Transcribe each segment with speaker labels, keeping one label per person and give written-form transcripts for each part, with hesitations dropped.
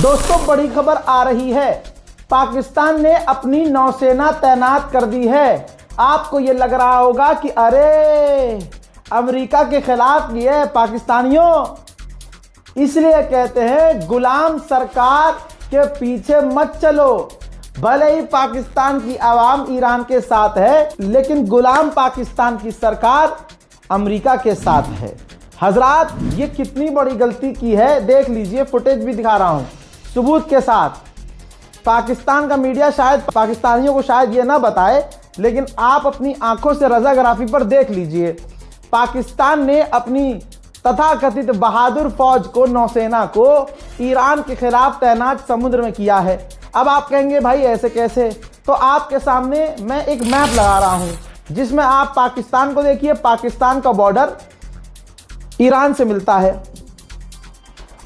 Speaker 1: दोस्तों बड़ी खबर आ रही है, पाकिस्तान ने अपनी नौसेना तैनात कर दी है। आपको ये लग रहा होगा कि अरे अमेरिका के खिलाफ ये है पाकिस्तानियों, इसलिए कहते हैं गुलाम सरकार के पीछे मत चलो। भले ही पाकिस्तान की आवाम ईरान के साथ है, लेकिन गुलाम पाकिस्तान की सरकार अमेरिका के साथ है। हजरात ये कितनी बड़ी गलती की है, देख लीजिए, फुटेज भी दिखा रहा हूं सबूत के साथ। पाकिस्तान का मीडिया शायद पाकिस्तानियों को शायद ये ना बताए, लेकिन आप अपनी आंखों से रजाग्राफी पर देख लीजिए। पाकिस्तान ने अपनी तथाकथित बहादुर फौज को, नौसेना को ईरान के खिलाफ तैनात समुद्र में किया है। अब आप कहेंगे भाई ऐसे कैसे, तो आपके सामने मैं एक मैप लगा रहा हूं जिसमें आप पाकिस्तान को देखिए। पाकिस्तान का बॉर्डर ईरान से मिलता है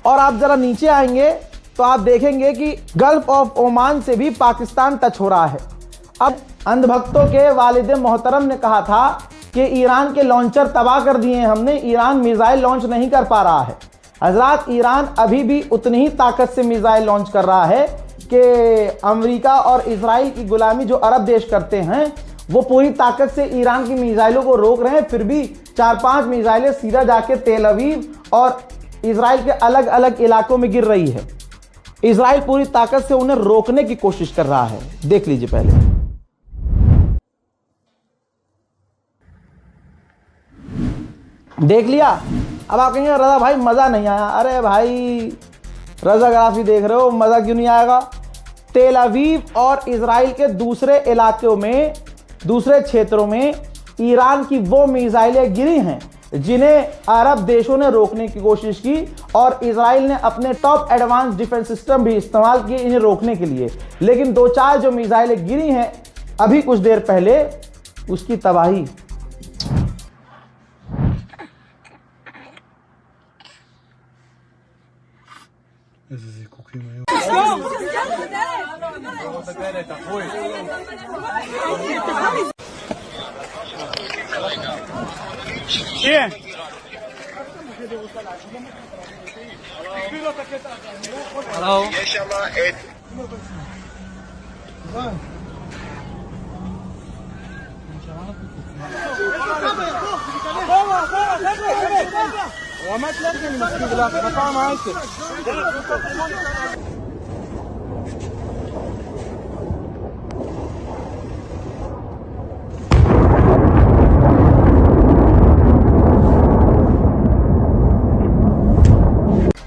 Speaker 1: और आप जरा नीचे आएंगे तो आप देखेंगे कि गल्फ ऑफ ओमान से भी पाकिस्तान टच हो रहा है। अब अंधभक्तों के वालिद मोहतरम ने कहा था कि ईरान के लॉन्चर तबाह कर दिए हैं हमने, ईरान मिसाइल लॉन्च नहीं कर पा रहा है। हजरात ईरान अभी भी उतनी ही ताकत से मिसाइल लॉन्च कर रहा है कि अमेरिका और इजराइल की गुलामी जो अरब देश करते हैं वो पूरी ताकत से ईरान की मिसाइलों को रोक रहे हैं। फिर भी 4-5 मिसाइलें सीधा जाके तेल अवीव और इजराइल के अलग अलग इलाकों में गिर रही है। इजराइल पूरी ताकत से उन्हें रोकने की कोशिश कर रहा है। देख लीजिए पहले, देख लिया। अब आप कहेंगे रजा भाई मजा नहीं आया। अरे भाई रजाग्राफी देख रहे हो, मजा क्यों नहीं आएगा। तेल अवीव और इजराइल के दूसरे इलाकों में, दूसरे क्षेत्रों में ईरान की वो मिसाइलें गिरी हैं जिन्हें अरब देशों ने रोकने की कोशिश की, और इजराइल ने अपने टॉप एडवांस डिफेंस सिस्टम भी इस्तेमाल किए इन्हें रोकने के लिए। लेकिन 2-4 जो मिसाइलें गिरी हैं अभी कुछ देर पहले, उसकी तबाही।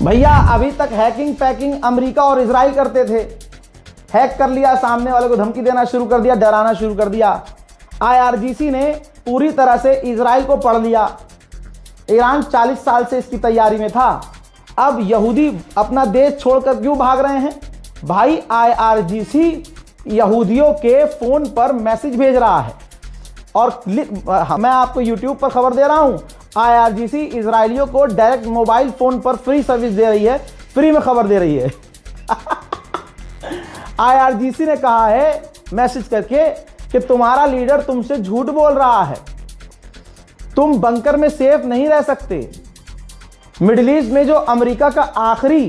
Speaker 1: भैया अभी तक हैकिंग पैकिंग अमेरिका और इजराइल करते थे। हैक कर लिया, सामने वाले को धमकी देना शुरू कर दिया, डराना शुरू कर दिया। IRGC ने पूरी तरह से इजराइल को पढ़ लिया। ईरान 40 साल से इसकी तैयारी में था। अब यहूदी अपना देश छोड़कर क्यों भाग रहे हैं भाई। IRGC यहूदियों के फोन पर मैसेज भेज रहा है, और मैं आपको YouTube पर खबर दे रहा हूं। IRGC इजरायलियों को डायरेक्ट मोबाइल फोन पर फ्री सर्विस दे रही है, फ्री में खबर दे रही है। IRGC ने कहा है मैसेज करके कि तुम्हारा लीडर तुमसे झूठ बोल रहा है, तुम बंकर में सेफ नहीं रह सकते। मिडिल ईस्ट में जो अमेरिका का आखिरी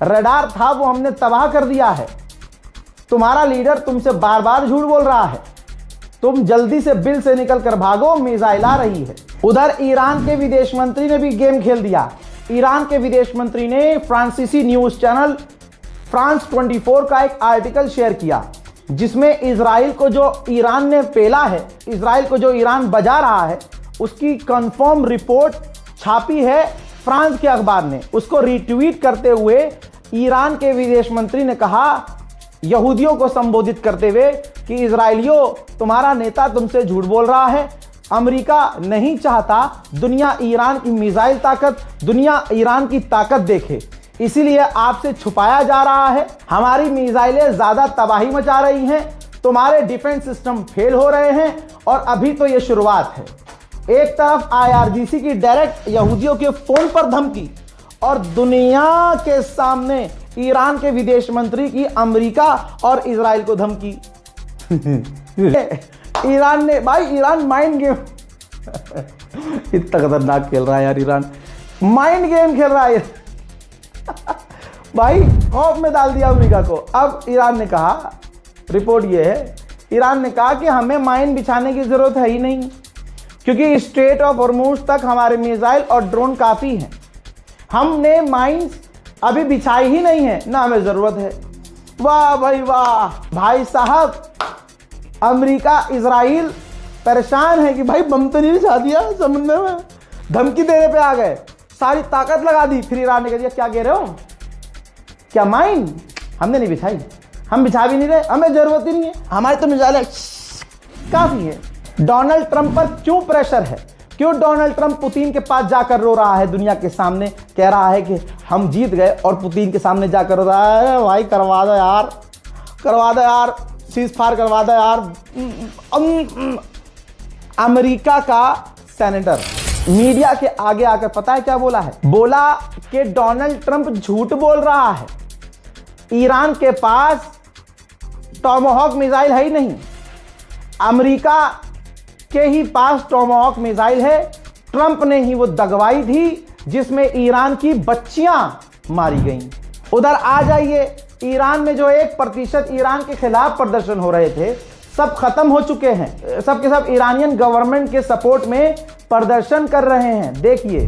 Speaker 1: रडार था वो हमने तबाह कर दिया है। तुम्हारा लीडर तुमसे बार बार झूठ बोल रहा है, तुम जल्दी से बिल से निकल कर भागो, मिसाइल आ रही है। उधर ईरान के विदेश मंत्री ने भी गेम खेल दिया। ईरान के विदेश मंत्री ने फ्रांसीसी न्यूज चैनल फ्रांस 24 का एक आर्टिकल शेयर किया जिसमें इजराइल को जो ईरान ने पेला है, इजराइल को जो ईरान बजा रहा है, उसकी कंफर्म रिपोर्ट छापी है फ्रांस के अखबार ने। उसको रीट्वीट करते हुए ईरान के विदेश मंत्री ने कहा, यहूदियों को संबोधित करते हुए, कि इजराइलियों तुम्हारा नेता तुमसे झूठ बोल रहा है। अमेरिका नहीं चाहता दुनिया ईरान की मिसाइल ताकत, दुनिया ईरान की ताकत देखे, इसीलिए आपसे छुपाया जा रहा है। हमारी मिसाइलें ज्यादा तबाही मचा रही हैं, तुम्हारे डिफेंस सिस्टम फेल हो रहे हैं, और अभी तो ये शुरुआत है। एक तरफ IRGC की डायरेक्ट यहूदियों के फोन पर धमकी, और दुनिया के सामने ईरान के विदेश मंत्री की अमेरिका और इजराइल को धमकी। ईरान ने, भाई ईरान माइंड गेम इतना खतरनाक खेल रहा है यार। ईरान माइंड गेम खेल रहा है। भाई खौफ में डाल दिया अमेरिका को। अब ईरान ने कहा, रिपोर्ट ये है, ईरान ने कहा कि हमें माइन बिछाने की जरूरत है ही नहीं, क्योंकि स्ट्रेट ऑफ हॉर्मूज तक हमारे मिसाइल और ड्रोन काफी हैं। हमने माइंस अभी बिछाई ही नहीं है, ना हमें जरूरत है। वाह भाई वाह। भाई साहब, अमेरिका इजराइल परेशान है कि भाई बम तो नहीं बिछा दिया समुद्र में, धमकी देने पे आ गए, सारी ताकत लगा दी। फिर ईरान ने कह दिया क्या कह रहे हो, क्या माइन हमने नहीं बिछाई, हम बिछा भी नहीं रहे, हमें जरूरत ही नहीं है, हमारे तो मिसाइल काफी है। डोनाल्ड ट्रंप पर क्यों प्रेशर है, क्यों डोनाल्ड ट्रंप पुतिन के पास जाकर रो रहा है, दुनिया के सामने कह रहा है कि हम जीत गए, और पुतिन के सामने जाकर रो रहा है भाई करवा दो यार, करवा दो यार, सीज फायर करवा दो यार। अमेरिका का सेनेटर मीडिया के आगे आकर पता है क्या बोला है, बोला कि डोनाल्ड ट्रंप झूठ बोल रहा है, ईरान के पास टॉमहॉक मिसाइल है ही नहीं, अमेरिका के ही पास टॉमहॉक मिसाइल है। ट्रंप ने ही वो दगवाई थी जिसमें ईरान की बच्चियां मारी गईं। उधर आ जाइए, ईरान में जो 1% ईरान के खिलाफ प्रदर्शन हो रहे थे सब खत्म हो चुके हैं, सब के सब ईरानियन गवर्नमेंट के सपोर्ट में प्रदर्शन कर रहे हैं। देखिए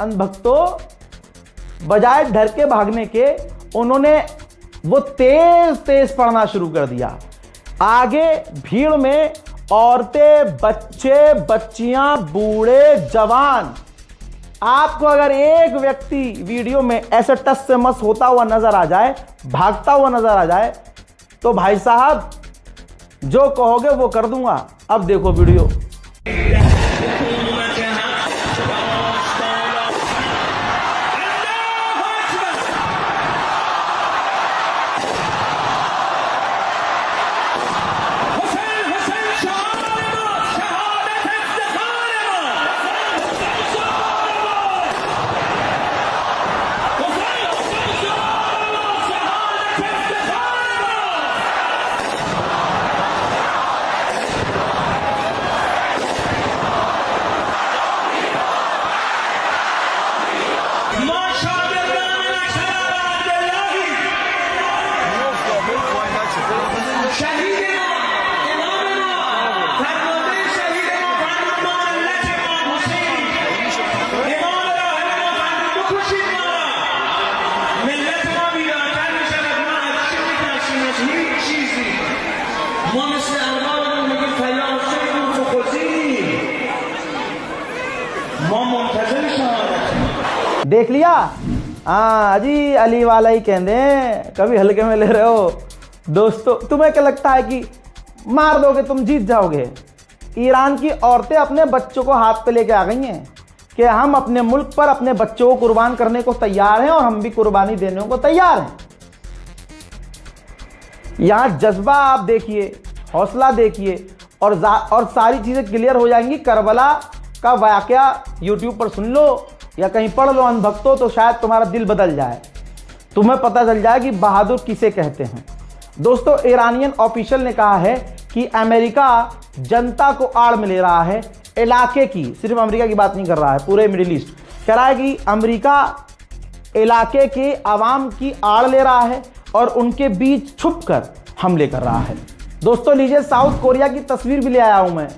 Speaker 1: अंधभक्तों, बजाय डर के भागने के उन्होंने वो तेज तेज पढ़ना शुरू कर दिया। आगे भीड़ में औरतें, बच्चे, बच्चियां, बूढ़े, जवान। आपको अगर एक व्यक्ति वीडियो में ऐसे टस से मस होता हुआ नजर आ जाए, भागता हुआ नजर आ जाए, तो भाई साहब जो कहोगे वो कर दूंगा। अब देखो वीडियो। देख लिया? हाँ जी, अली वाला ही कहते हैं, कभी हल्के में ले रहे हो। दोस्तों, तुम्हें क्या लगता है कि मार दोगे तुम जीत जाओगे? ईरान की औरतें अपने बच्चों को हाथ पे लेके आ गई हैं कि हम अपने मुल्क पर अपने बच्चों को कुर्बान करने को तैयार हैं और हम भी कुर्बानी देने को तैयार हैं। यहां जज्बा आप देखिए, हौसला देखिए, और सारी चीजें क्लियर हो जाएंगी। करबला का वाकया यूट्यूब पर सुन लो या कहीं पढ़ लो अंधभक्तों, तो शायद तुम्हारा दिल बदल जाए। तुम्हें पता चल जाए कि बहादुर किसे कहते हैं। दोस्तों, ईरानियन ऑफिशियल ने कहा है कि अमेरिका जनता को आड़ में ले रहा है, इलाके की, सिर्फ अमेरिका की बात नहीं कर रहा है, पूरे मिडिल ईस्ट, कह रहा है कि अमेरिका इलाके के आवाम की आड़ ले रहा है और उनके बीच छुपकर हमले कर रहा है। दोस्तों लीजिए, साउथ कोरिया की तस्वीर भी ले आया हूं मैं।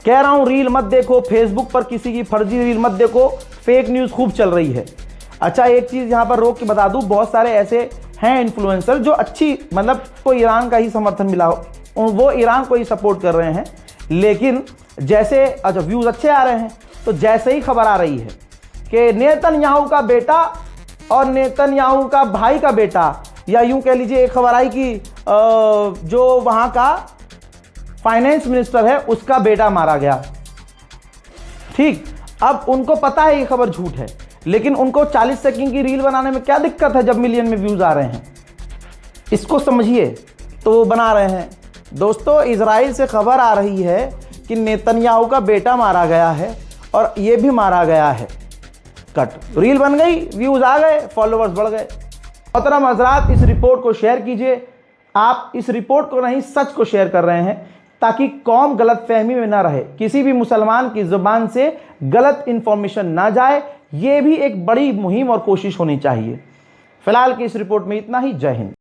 Speaker 1: कह रहा हूं रील मत देखो, फेसबुक पर किसी की फर्जी रील मत देखो, फेक न्यूज़ खूब चल रही है। अच्छा, एक चीज़ यहां पर रोक के बता दूं, बहुत सारे ऐसे हैं इन्फ्लुएंसर जो अच्छी, मतलब को ईरान का ही समर्थन मिला हो, वो ईरान को ही सपोर्ट कर रहे हैं, लेकिन जैसे अच्छा व्यूज़ अच्छे आ रहे हैं, तो जैसे ही खबर आ रही है कि नेतन्याहू का बेटा और नेतन्याहू का भाई का बेटा, या यूं कह लीजिए एक खबर आई कि जो वहाँ का फाइनेंस मिनिस्टर है उसका बेटा मारा गया। ठीक, अब उनको पता है ये खबर झूठ है, लेकिन उनको 40 सेकंड की रील बनाने में क्या दिक्कत है जब मिलियन में व्यूज़ आ रहे हैं। इसको समझिए, तो वो बना रहे हैं। दोस्तों, इजराइल से खबर आ रही है कि नेतन्याहू का बेटा मारा गया है और ये भी मारा गया है। कट, रील बन गई, व्यूज़ आ गए, फॉलोअर्स बढ़ गए। मोहतरम हज़रात, इस रिपोर्ट को शेयर कीजिए। आप इस रिपोर्ट को नहीं, सच को शेयर कर रहे हैं, ताकि कौम गलत फहमी में ना रहे, किसी भी मुसलमान की ज़ुबान से गलत इंफॉर्मेशन ना जाए। ये भी एक बड़ी मुहिम और कोशिश होनी चाहिए। फिलहाल की इस रिपोर्ट में इतना ही। जय हिंद।